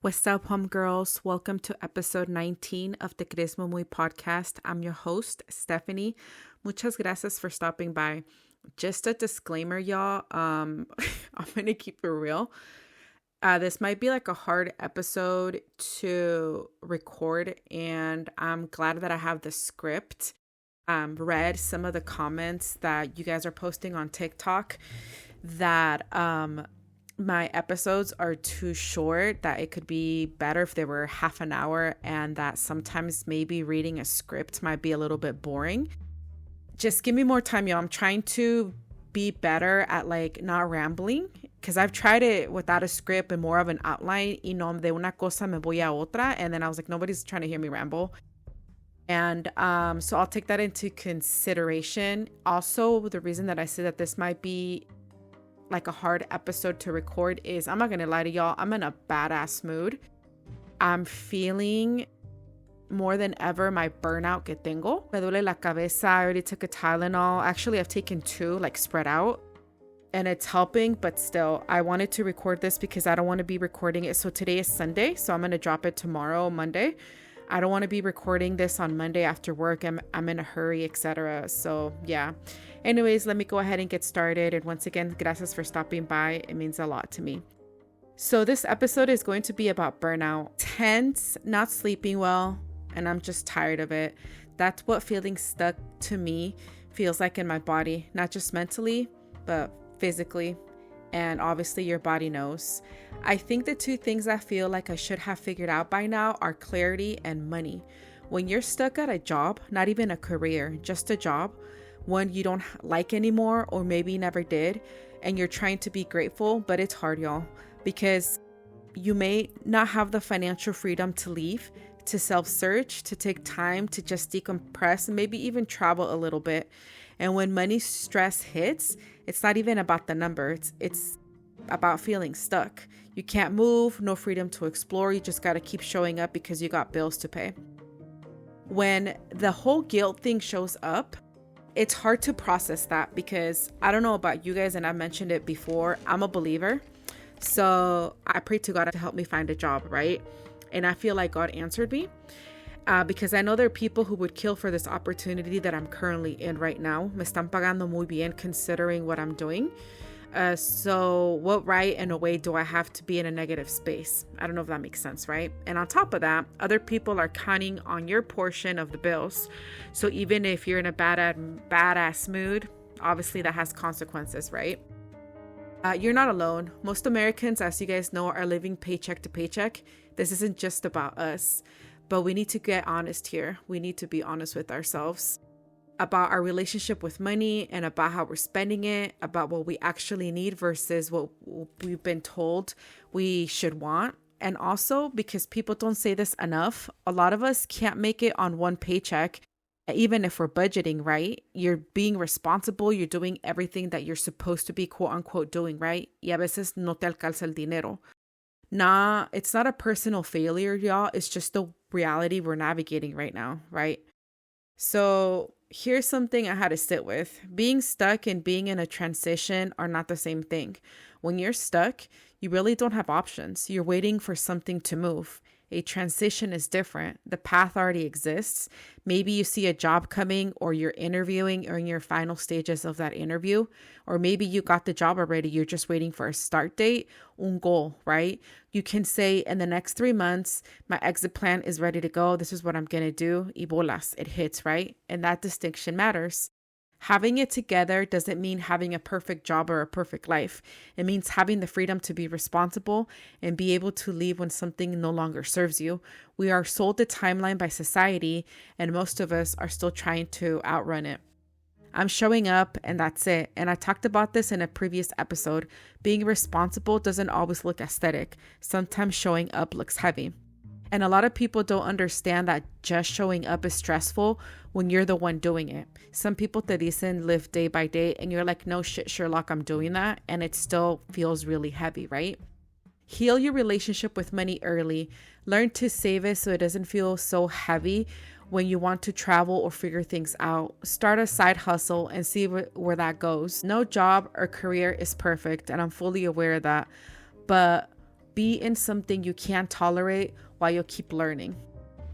What's up, homegirls? Welcome to episode 19 of the Crees Muy Muy Podcast. I'm your host, Stephanie. Muchas gracias for stopping by. Just a disclaimer, y'all. I'm going to keep it real. This might be like a hard episode to record, and I'm glad that I have the script. Read some of the comments that you guys are posting on TikTok that my episodes are too short, that it could be better if they were half an hour, and that sometimes maybe reading a script might be a little bit boring. Just give me more time, y'all. I'm trying to be better at like not rambling, because I've tried it without a script and more of an outline, de una cosa me voy a otra, and then I was like, nobody's trying to hear me ramble. And so I'll take that into consideration. Also, the reason that I say that this might be like a hard episode to record is, I'm not gonna lie to y'all, I'm in a badass mood. I'm feeling more than ever my burnout que tengo. Me duele la cabeza. I already took a Tylenol. Actually, I've taken 2, like spread out, and it's helping, but still, I wanted to record this because I don't want to be recording it. So today is Sunday, so I'm gonna drop it tomorrow, Monday. I don't want to be recording this on Monday after work. I'm in a hurry, etc. So yeah. Anyways, let me go ahead and get started. And once again, gracias for stopping by. It means a lot to me. So this episode is going to be about burnout. Tense, not sleeping well, and I'm just tired of it. That's what feeling stuck to me feels like in my body, not just mentally, but physically. And obviously your body knows. I think the 2 things I feel like I should have figured out by now are clarity and money. When you're stuck at a job, not even a career, just a job, one you don't like anymore or maybe never did, and you're trying to be grateful, but it's hard, y'all, because you may not have the financial freedom to leave, to self-search, to take time to just decompress, and maybe even travel a little bit. And when money stress hits, it's not even about the numbers. It's about feeling stuck. You can't move, no freedom to explore. You just got to keep showing up because you got bills to pay. When the whole guilt thing shows up, it's hard to process that, because I don't know about you guys, and I've mentioned it before, I'm a believer. So I pray to God to help me find a job, right? And I feel like God answered me. Because I know there are people who would kill for this opportunity that I'm currently in right now. Me están pagando muy bien considering what I'm doing. So what right in a way do I have to be in a negative space? I don't know if that makes sense, right? And on top of that, other people are counting on your portion of the bills. So even if you're in a badass mood, obviously that has consequences, right? You're not alone. Most Americans, as you guys know, are living paycheck to paycheck. This isn't just about us. But we need to get honest here. We need to be honest with ourselves about our relationship with money and about how we're spending it, about what we actually need versus what we've been told we should want. And also, because people don't say this enough, a lot of us can't make it on one paycheck, even if we're budgeting, right? You're being responsible. You're doing everything that you're supposed to be, quote unquote, doing, right? Y a veces no te alcanza el dinero. Nah, it's not a personal failure, y'all. It's just the reality we're navigating right now, right? So here's something I had to sit with. Being stuck and being in a transition are not the same thing. When you're stuck, you really don't have options. You're waiting for something to move. A transition is different. The path already exists. Maybe you see a job coming, or you're interviewing or in your final stages of that interview, or maybe you got the job already. You're just waiting for a start date, un goal, right? You can say in the next 3 months, my exit plan is ready to go. This is what I'm going to do. Y bolas, it hits, right? And that distinction matters. Having it together doesn't mean having a perfect job or a perfect life. It means having the freedom to be responsible and be able to leave when something no longer serves you. We are sold the timeline by society, and most of us are still trying to outrun it. I'm showing up, and that's it. And I talked about this in a previous episode. Being responsible doesn't always look aesthetic. Sometimes showing up looks heavy. And a lot of people don't understand that just showing up is stressful when you're the one doing it. Some people te dicen live day by day, and you're like, no shit, Sherlock, I'm doing that. And it still feels really heavy, right? Heal your relationship with money early. Learn to save it so it doesn't feel so heavy when you want to travel or figure things out. Start a side hustle and see where that goes. No job or career is perfect, and I'm fully aware of that. But be in something you can't tolerate while you keep learning.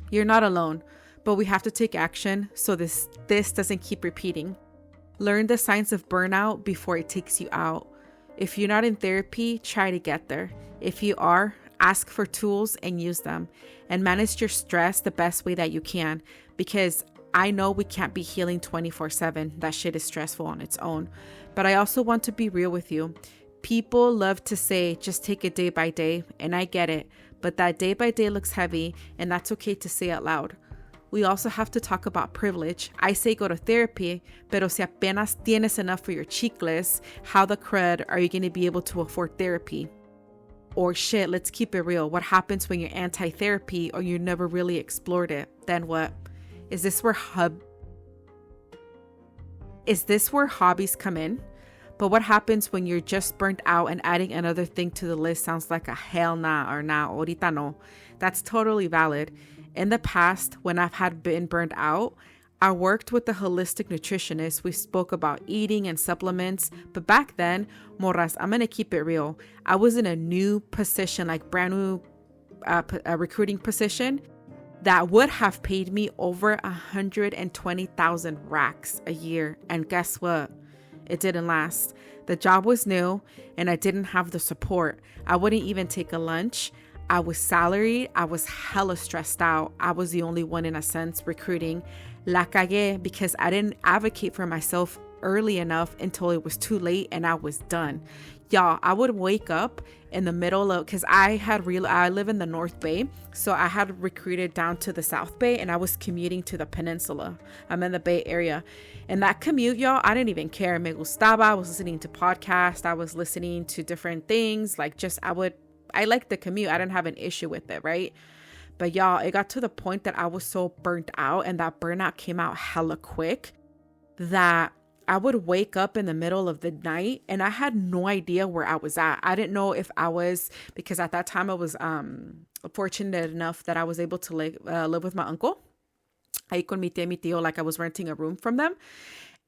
You're not alone, but we have to take action so this doesn't keep repeating. Learn the signs of burnout before it takes you out. If you're not in therapy, try to get there. If you are, ask for tools and use them, and manage your stress the best way that you can, because I know we can't be healing 24/7. That shit is stressful on its own. But I also want to be real with you. People love to say, just take it day by day, and I get it, but that day by day looks heavy, and that's okay to say out loud. We also have to talk about privilege. I say go to therapy, pero si apenas tienes enough for your chicles, how the crud are you going to be able to afford therapy? Or shit, let's keep it real. What happens when you're anti-therapy or you never really explored it? Then what? Is this where hobbies come in? But what happens when you're just burnt out and adding another thing to the list sounds like a hell nah or nah, ahorita no? That's totally valid. In the past, when I've been burnt out, I worked with a holistic nutritionist. We spoke about eating and supplements. But back then, morras, I'm going to keep it real. I was in a new position, like brand new a recruiting position that would have paid me over 120,000 racks a year. And guess what? It didn't last. The job was new and I didn't have the support. I wouldn't even take a lunch. I was salaried. I was hella stressed out. I was the only one, in a sense, recruiting. La cagué because I didn't advocate for myself early enough until it was too late and I was done. Y'all, I would wake up in the middle of, because I live in the North Bay, so I had recruited down to the South Bay and I was commuting to the peninsula. I'm in the Bay Area. And that commute, y'all, I didn't even care. Me gustaba. I was listening to podcasts. I was listening to different things. I liked the commute. I didn't have an issue with it, right? But y'all, it got to the point that I was so burnt out, and that burnout came out hella quick, that I would wake up in the middle of the night and I had no idea where I was at. I didn't know if I was, because at that time I was fortunate enough that I was able to live with my uncle. Ahí con mi tía y mi tío, like I was renting a room from them.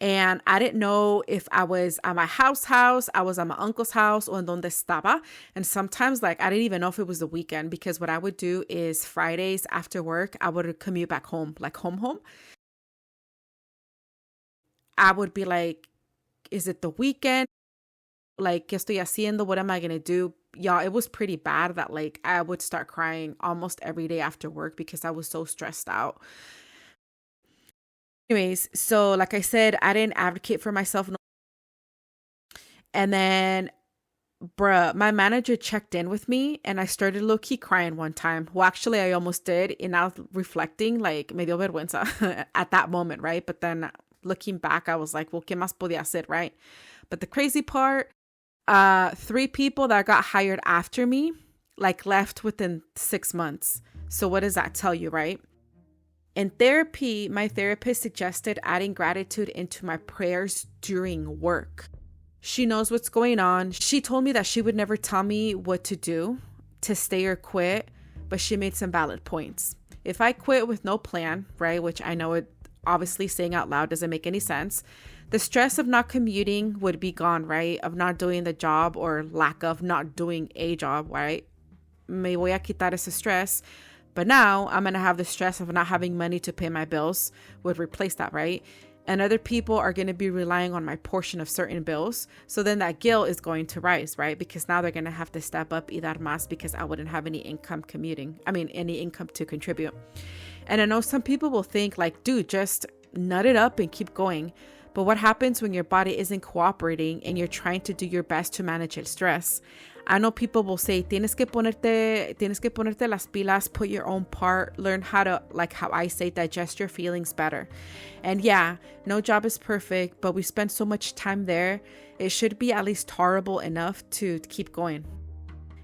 And I didn't know if I was at my house, I was at my uncle's house, or en donde estaba. And sometimes, like, I didn't even know if it was the weekend, because what I would do is Fridays after work, I would commute back home, like home. I would be like, is it the weekend? Like, ¿qué estoy haciendo? What am I going to do? Y'all, it was pretty bad that, like, I would start crying almost every day after work because I was so stressed out. Anyways, so like I said, I didn't advocate for myself. And then, my manager checked in with me and I started low-key crying one time. Well, actually, I almost did. And now reflecting, like, me dio vergüenza at that moment, right? But then looking back, I was like, well, ¿qué más podía hacer, right? But the crazy part, 3 people that got hired after me, like, left within 6 months. So what does that tell you, right? In therapy, my therapist suggested adding gratitude into my prayers during work. She knows what's going on. She told me that she would never tell me what to do, to stay or quit, but she made some valid points. If I quit with no plan, right, which I know it obviously saying out loud doesn't make any sense, the stress of not commuting would be gone, right, of not doing the job or lack of not doing a job, right? Me voy a quitar ese stress. But now I'm going to have the stress of not having money to pay my bills would replace that, right? And other people are going to be relying on my portion of certain bills. So then that guilt is going to rise, right? Because now they're going to have to step up y dar más because I wouldn't have any income any income to contribute. And I know some people will think like, dude, just nut it up and keep going. But what happens when your body isn't cooperating and you're trying to do your best to manage el stress? I know people will say, tienes que ponerte las pilas, put your own part, learn how to, like how I say, digest your feelings better. And yeah, no job is perfect, but we spend so much time there. It should be at least tolerable enough to keep going.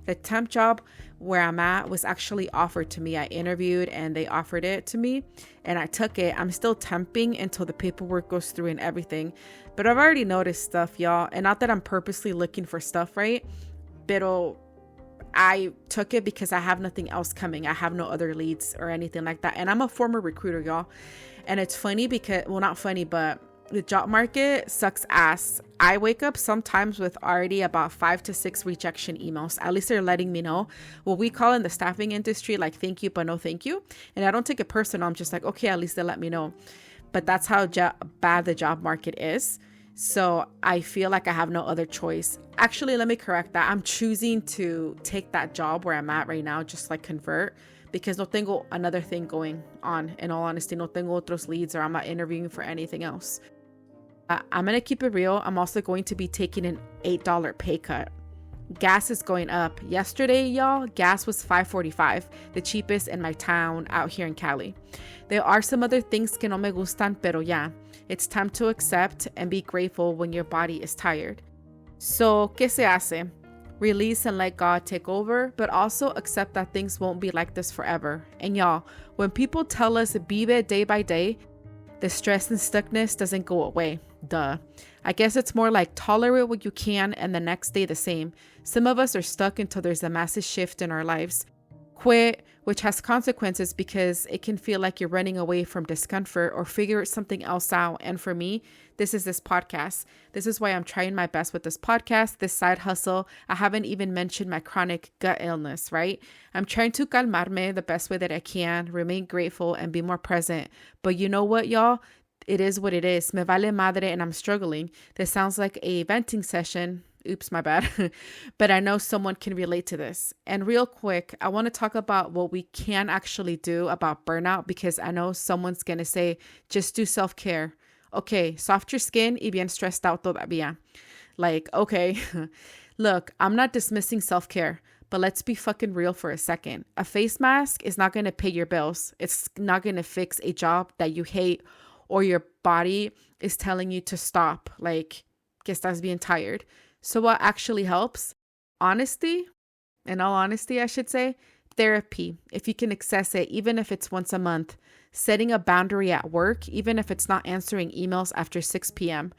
The temp job where I'm at was actually offered to me. I interviewed and they offered it to me and I took it. I'm still temping until the paperwork goes through and everything. But I've already noticed stuff, y'all. And not that I'm purposely looking for stuff, right? Pero I took it because I have nothing else coming. I have no other leads or anything like that. And I'm a former recruiter, y'all. And it's funny because, well, not funny, but the job market sucks ass. I wake up sometimes with already about 5 to 6 rejection emails. At least they're letting me know what we call in the staffing industry, like thank you, but no thank you. And I don't take it personal. I'm just like, okay, at least they let me know. But that's how bad the job market is. So I feel like I have no other choice. Actually, let me correct that. I'm choosing to take that job where I'm at right now, just like convert, because no tengo another thing going on. In all honesty, no tengo otros leads, or I'm not interviewing for anything else. I'm going to keep it real. I'm also going to be taking an $8 pay cut. Gas is going up. Yesterday, y'all, gas was $5.45, the cheapest in my town out here in Cali. There are some other things que no me gustan, pero yeah, it's time to accept and be grateful when your body is tired. So, ¿qué se hace? Release and let God take over, but also accept that things won't be like this forever. And y'all, when people tell us vive day by day, the stress and stuckness doesn't go away. Duh. I guess it's more like tolerate what you can and the next day the same. Some of us are stuck until there's a massive shift in our lives. Quit, which has consequences because it can feel like you're running away from discomfort, or figure something else out. And for me, this is this podcast. This is why I'm trying my best with this podcast, this side hustle. I haven't even mentioned my chronic gut illness, right? I'm trying to calmarme the best way that I can, remain grateful, and be more present. But you know what, y'all? It is what it is. Me vale madre, and I'm struggling. This sounds like a venting session. Oops, my bad. But I know someone can relate to this. And real quick, I want to talk about what we can actually do about burnout, because I know someone's going to say, just do self-care. Okay, soft your skin y bien stressed out todavía. Like, okay, look, I'm not dismissing self-care, but let's be fucking real for a second. A face mask is not going to pay your bills. It's not going to fix a job that you hate, or your body is telling you to stop, like, que estás bien tired. So what actually helps? Honesty, in all honesty, I should say, therapy, if you can access it, even if it's once a month. Setting a boundary at work, even if it's not answering emails after 6 p.m.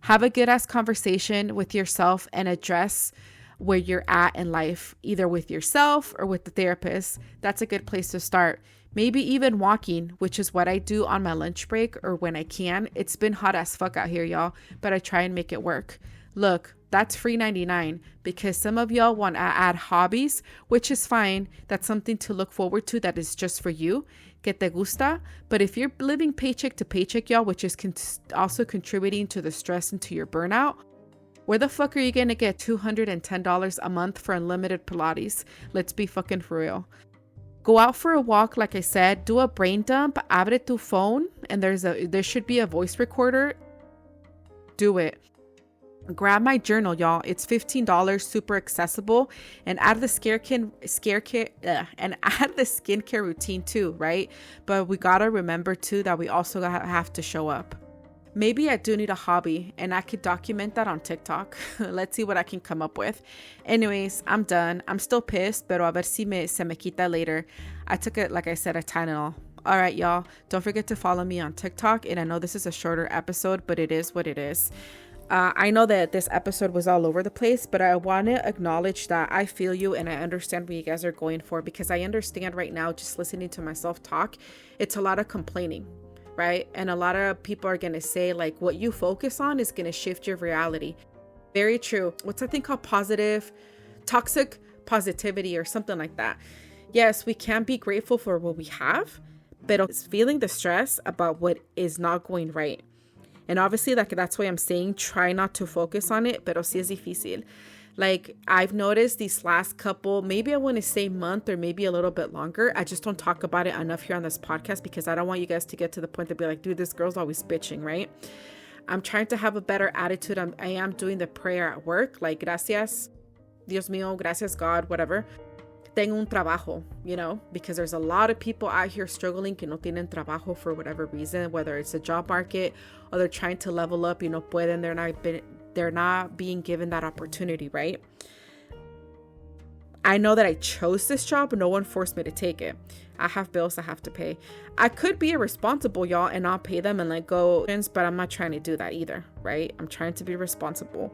Have a good-ass conversation with yourself and address where you're at in life, either with yourself or with the therapist. That's a good place to start. Maybe even walking, which is what I do on my lunch break or when I can. It's been hot as fuck out here, y'all, but I try and make it work. Look, that's free 99 because some of y'all want to add hobbies, which is fine. That's something to look forward to that is just for you, que te gusta. But if you're living paycheck to paycheck, y'all, which is also contributing to the stress and to your burnout, where the fuck are you going to get $210 a month for unlimited Pilates? Let's be fucking for real. Go out for a walk, like I said, do a brain dump, abre tu phone, and there should be a voice recorder. Do it. Grab my journal, y'all. It's $15, super accessible, and add the skincare routine too, right? But we gotta remember too that we also have to show up. Maybe I do need a hobby, and I could document that on TikTok. Let's see what I can come up with. Anyways, I'm done. I'm still pissed, pero a ver si se me quita later. I took it, like I said, a Tylenol. All right, y'all. Don't forget to follow me on TikTok. And I know this is a shorter episode, but it is what it is. I know that this episode was all over the place, but I want to acknowledge that I feel you and I understand what you guys are going for, because I understand right now, just listening to myself talk, it's a lot of complaining, right? And a lot of people are going to say, like, what you focus on is going to shift your reality. Very true. What's that thing called? Toxic positivity or something like that. Yes, we can be grateful for what we have, but it's feeling the stress about what is not going right. And obviously, like, that's why I'm saying try not to focus on it, pero sí es difícil. Like, I've noticed these last couple, maybe I want to say month or maybe a little bit longer. I just don't talk about it enough here on this podcast because I don't want you guys to get to the point to be like, dude, this girl's always bitching, right? I'm trying to have a better attitude. I am doing the prayer at work, like, gracias, Dios mío, gracias, God, whatever. Tengo un trabajo, you know, because there's a lot of people out here struggling que no tienen trabajo for whatever reason, whether it's the job market or they're trying to level up, no pueden, they're not being given that opportunity, right? I know that I chose this job, but no one forced me to take it. I have bills I have to pay. I could be irresponsible, y'all, and not pay them and let go, but I'm not trying to do that either, right? I'm trying to be responsible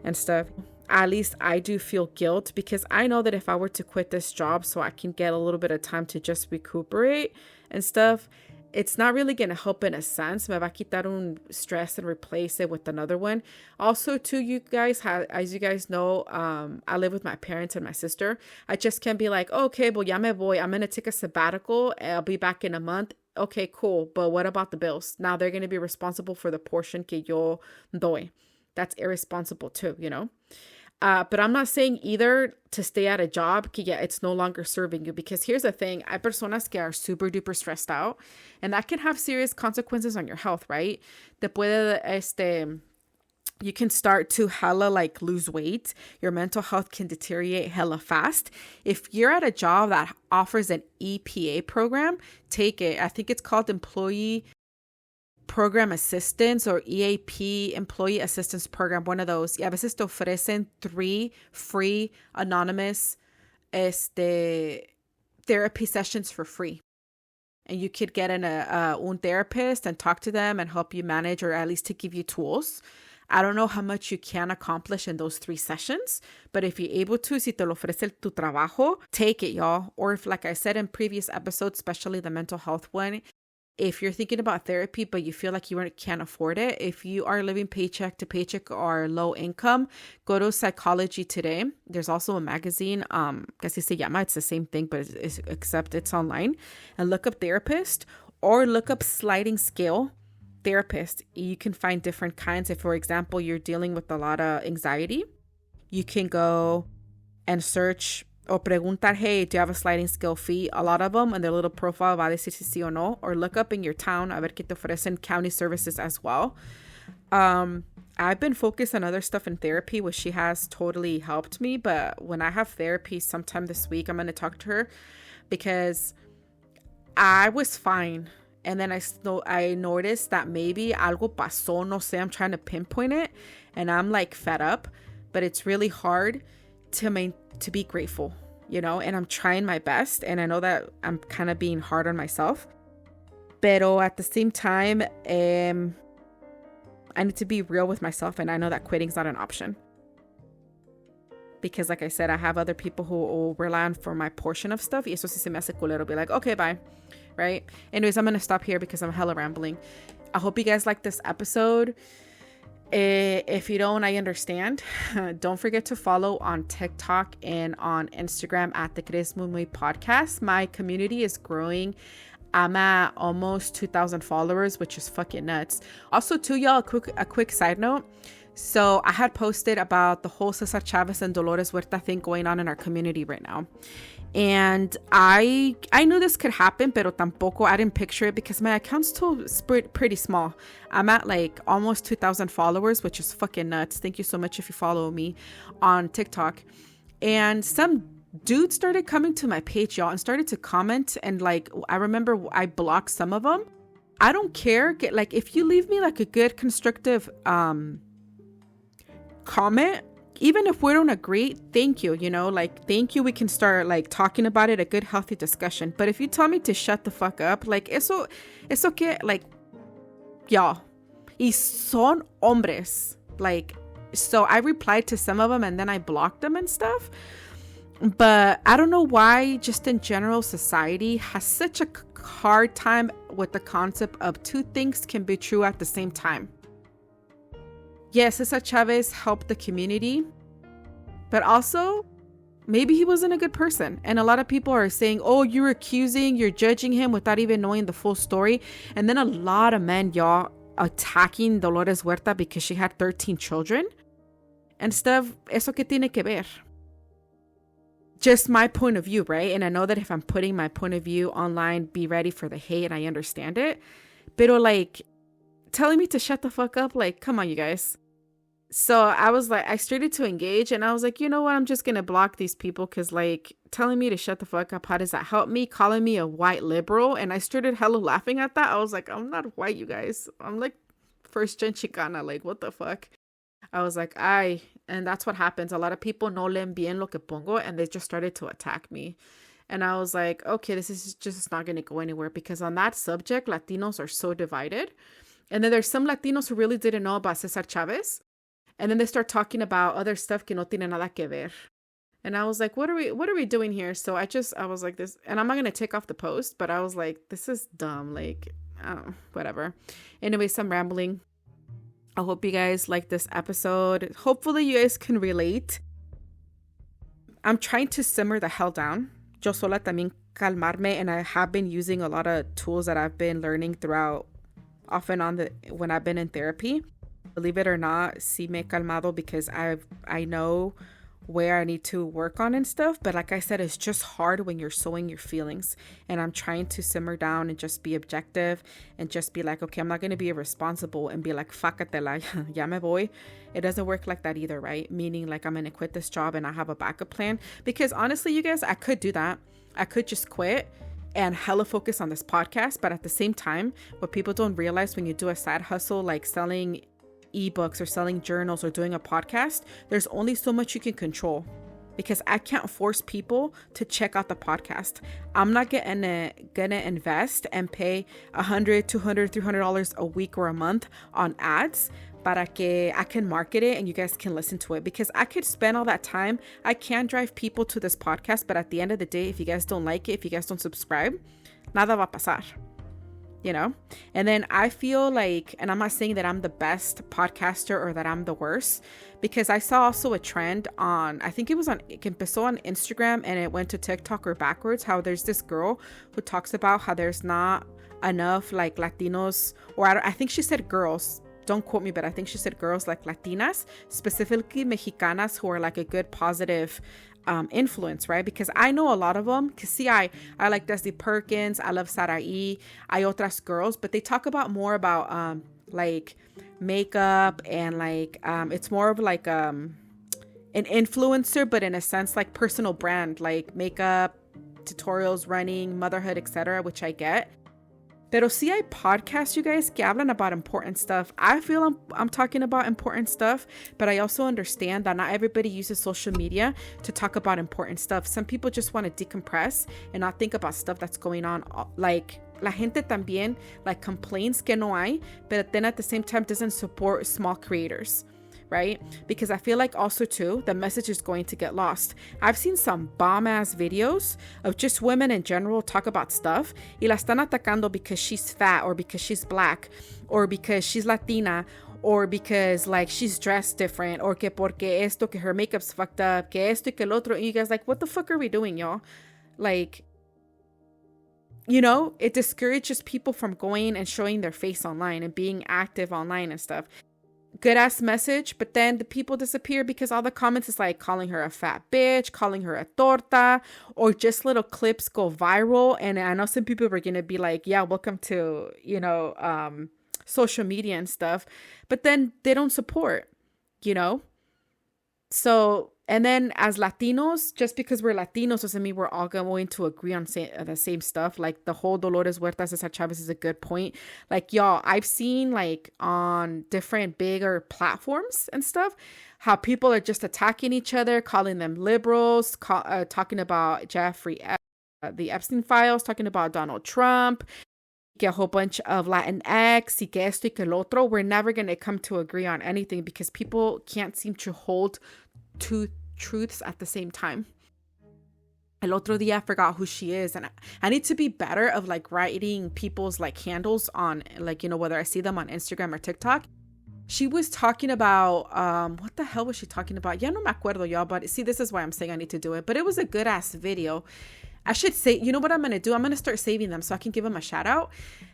and stuff. At least I do feel guilt because I know that if I were to quit this job so I can get a little bit of time to just recuperate and stuff, it's not really going to help in a sense. Me va a quitar un stress and replace it with another one. Also, too, you guys, as you guys know, I live with my parents and my sister. I just can't be like, okay, well, ya me voy. I'm going to take a sabbatical. I'll be back in a month. Okay, cool. But what about the bills? Now they're going to be responsible for the portion que yo doy. That's irresponsible too, you know? But I'm not saying either to stay at a job que it's no longer serving you, because here's the thing. Hay personas que are super duper stressed out, and that can have serious consequences on your health, right? You can start to hella like lose weight. Your mental health can deteriorate hella fast. If you're at a job that offers an EPA program, take it. I think it's called Employee Program Assistance or EAP, Employee Assistance Program, one of those. Y a veces te ofrecen 3 free anonymous therapy sessions for free. And you could get un therapist and talk to them and help you manage, or at least to give you tools. I don't know how much you can accomplish in those 3 sessions, but if you're able to, si te lo ofrece tu trabajo, take it, y'all. Or if, like I said in previous episodes, especially the mental health one, if you're thinking about therapy, but you feel like you can't afford it, if you are living paycheck to paycheck or low income, go to Psychology Today. There's also a magazine, que así se llama. It's the same thing, but except it's online. And look up therapist or look up sliding scale therapist. You can find different kinds. If, for example, you're dealing with a lot of anxiety, you can go and search or preguntar, hey, do you have a sliding scale fee? A lot of them, and their little profile va a decir si sí o no. Or look up in your town, a ver que te ofrecen county services as well. I've been focused on other stuff in therapy, which she has totally helped me. But when I have therapy sometime this week, I'm going to talk to her, because I was fine. And then I noticed that maybe algo pasó, no sé, I'm trying to pinpoint it. And I'm like fed up, but it's really hard to be grateful, you know, and I'm trying my best. And I know that I'm kind of being hard on myself, pero at the same time, I need to be real with myself. And I know that quitting's not an option, because like I said, I have other people who will rely on for my portion of stuff. Y eso sí se me hace culero. Be like, okay, bye. Right? Anyways, I'm going to stop here because I'm hella rambling. I hope you guys like this episode. If you don't, I understand. Don't forget to follow on TikTok and on Instagram at the Crees Muy Muy Podcast. My community is growing. I'm at almost 2,000 followers, which is fucking nuts. Also, too, y'all, a quick side note. So I had posted about the whole Cesar Chavez and Dolores Huerta thing going on in our community right now. And I knew this could happen, pero tampoco, I didn't picture it because my account's still pretty small. I'm at like almost 2,000 followers, which is fucking nuts. Thank you so much if you follow me on TikTok. And some dude started coming to my page, y'all, and started to comment. And like, I remember I blocked some of them. I don't care. Like, if you leave me like a good constructive comment, even if we don't agree, thank you, you know, like, thank you. We can start like talking about it, a good, healthy discussion. But if you tell me to shut the fuck up, like, eso que, like, y'all, y son hombres. Like, so I replied to some of them and then I blocked them and stuff. But I don't know why, just in general, society has such a hard time with the concept of 2 things can be true at the same time. Yes, Cesar Chavez helped the community, but also maybe he wasn't a good person. And a lot of people are saying, oh, you're judging him without even knowing the full story. And then a lot of men, y'all, attacking Dolores Huerta because she had 13 children and stuff. Eso que tiene que ver? Just my point of view, right? And I know that if I'm putting my point of view online, be ready for the hate, and I understand it. Pero like, telling me to shut the fuck up, like, come on, you guys. So I was like, I started to engage, and I was like, you know what? I'm just going to block these people, because like, telling me to shut the fuck up, how does that help me? Calling me a white liberal. And I started hella laughing at that. I was like, I'm not white, you guys. I'm like first gen Chicana. Like, what the fuck? I was like, and that's what happens. A lot of people no leen bien lo que pongo, and they just started to attack me. And I was like, okay, this is just not going to go anywhere, because on that subject, Latinos are so divided. And then there's some Latinos who really didn't know about Cesar Chavez. And then they start talking about other stuff que no tiene nada que ver. And I was like, what are we doing here? So I was like this, and I'm not going to take off the post, but I was like, this is dumb. Like, whatever. Anyways, I'm rambling. I hope you guys like this episode. Hopefully you guys can relate. I'm trying to simmer the hell down. Yo sola también calmarme, and I have been using a lot of tools that I've been learning throughout, off and on, when I've been in therapy. Believe it or not, sí me he calmado, because I know where I need to work on and stuff. But like I said, it's just hard when you're sowing your feelings, and I'm trying to simmer down and just be objective and just be like, okay, I'm not going to be irresponsible and be like, facatela, ya me voy. It doesn't work like that either, right? Meaning like I'm going to quit this job and I have a backup plan, because honestly, you guys, I could do that. I could just quit and hella focus on this podcast. But at the same time, what people don't realize, when you do a side hustle like selling ebooks or selling journals or doing a podcast, there's only so much you can control, because I can't force people to check out the podcast. I'm not gonna invest and pay $100, $200, $300 a week or a month on ads para que I can market it and you guys can listen to it, because I could spend all that time. I can drive people to this podcast, but at the end of the day, if you guys don't like it, if you guys don't subscribe, nada va a pasar. You know? And then I feel like, and I'm not saying that I'm the best podcaster or that I'm the worst, because I saw also a trend on, I think it empezó on Instagram and it went to TikTok or backwards, how there's this girl who talks about how there's not enough like Latinos, or I think she said girls, don't quote me, but I think she said girls like Latinas, specifically Mexicanas, who are like a good positive influence, right? Because I know a lot of them, because see, I like Desi Perkins, I love Sarai, hay otras girls, but they talk about more about like makeup and like it's more of like an influencer, but in a sense like personal brand, like makeup tutorials, running, motherhood, etc., which I get. Pero sí hay podcasts, you guys, que hablan about important stuff. I feel I'm talking about important stuff, but I also understand that not everybody uses social media to talk about important stuff. Some people just want to decompress and not think about stuff that's going on. Like, la gente también, like, complains que no hay, but then at the same time doesn't support small creators, right? Because I feel like also too, the message is going to get lost. I've seen some bomb ass videos of just women in general talk about stuff y la están atacando because she's fat, or because she's black, or because she's Latina, or because like she's dressed different, or que porque esto, que her makeup's fucked up, que esto y que el otro. And you guys like, what the fuck are we doing, y'all? Like, you know, it discourages people from going and showing their face online and being active online and stuff. Good ass message, but then the people disappear because all the comments is like calling her a fat bitch, calling her a torta, or just little clips go viral. And I know some people are gonna be like, yeah, welcome to, you know, social media and stuff, but then they don't support, you know. So, and then as Latinos, just because we're Latinos doesn't mean we're all going to agree on the same stuff. Like the whole Dolores Huertas de Chavez is a good point. Like, y'all, I've seen like on different bigger platforms and stuff, how people are just attacking each other, calling them liberals, talking about the Epstein files, talking about Donald Trump, que a whole bunch of Latinx, y que esto y que el otro. We're never going to come to agree on anything because people can't seem to hold two truths at the same time. El otro día I forgot who she is, and I need to be better of like writing people's like handles on, like, you know, whether I see them on Instagram or TikTok. She was talking about what the hell was she talking about? Ya no me acuerdo, y'all, but see, this is why I'm saying I need to do it. But it was a good ass video. I should say, you know what I'm gonna do? I'm gonna start saving them so I can give them a shout out.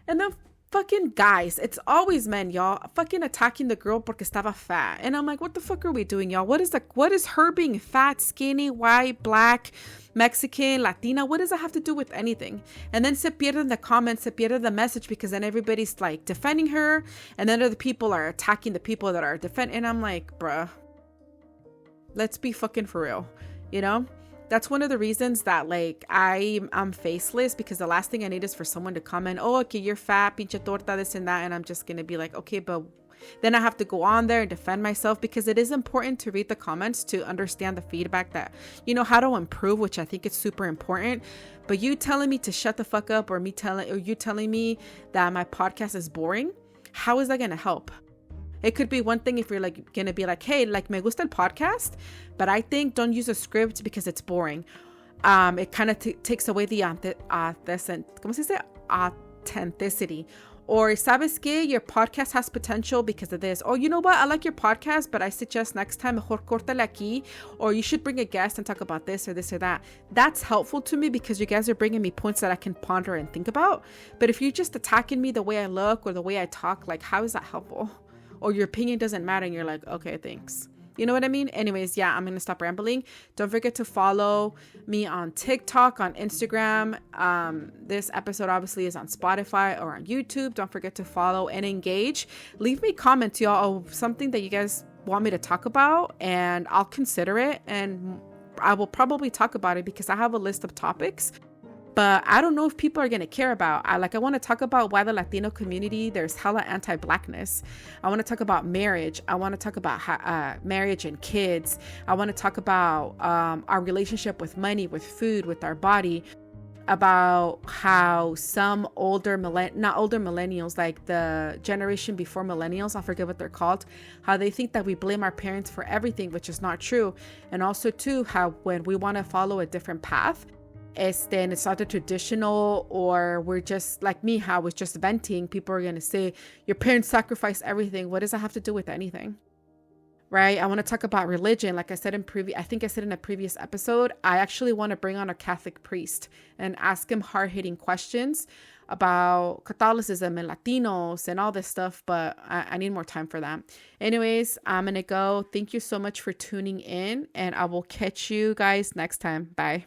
And then fucking guys, it's always men, y'all, fucking attacking the girl porque estaba fat. And I'm like, what the fuck are we doing, y'all? What is her being fat, skinny, white, black, Mexican, Latina? What does that have to do with anything? And then se pierden the comments, se pierde the message, because then everybody's like defending her, and then other people are attacking the people that are defending. And I'm like, bruh, let's be fucking for real, you know? That's one of the reasons that like I'm faceless, because the last thing I need is for someone to comment, oh, okay, you're fat, pinche torta, this and that. And I'm just going to be like, okay, but then I have to go on there and defend myself, because it is important to read the comments to understand the feedback that, you know, how to improve, which I think is super important. But you telling me to shut the fuck up, or you telling me that my podcast is boring, how is that going to help? It could be one thing if you're like gonna be like, hey, like, me gusta el podcast, but I think don't use a script because it's boring. It kind of takes away the authenticity. Or sabes que your podcast has potential because of this. Or you know what? I like your podcast, but I suggest next time mejor córtale aquí. Or you should bring a guest and talk about this or this or that. That's helpful to me because you guys are bringing me points that I can ponder and think about. But if you're just attacking me the way I look or the way I talk, like how is that helpful? Or your opinion doesn't matter and you're like, okay, thanks. You know what I mean? Anyways, yeah, I'm going to stop rambling. Don't forget to follow me on TikTok, on Instagram. This episode obviously is on Spotify or on YouTube. Don't forget to follow and engage. Leave me comments, y'all, of something that you guys want me to talk about, and I'll consider it. And I will probably talk about it because I have a list of topics. But I don't know if people are going to care about. I want to talk about why the Latino community, there's hella anti-Blackness. I want to talk about marriage. I want to talk about marriage and kids. I want to talk about our relationship with money, with food, with our body, about how some not older millennials, like the generation before millennials, I forget what they're called, how they think that we blame our parents for everything, which is not true. And also too, how when we want to follow a different path, and it's not the traditional, or we're just like me, how I was just venting, people are going to say, your parents sacrificed everything. What does that have to do with anything? Right? I want to talk about religion. Like I said I think I said in a previous episode, I actually want to bring on a Catholic priest and ask him hard-hitting questions about Catholicism and Latinos and all this stuff, but I need more time for that. Anyways, I'm going to go. Thank you so much for tuning in, and I will catch you guys next time. Bye.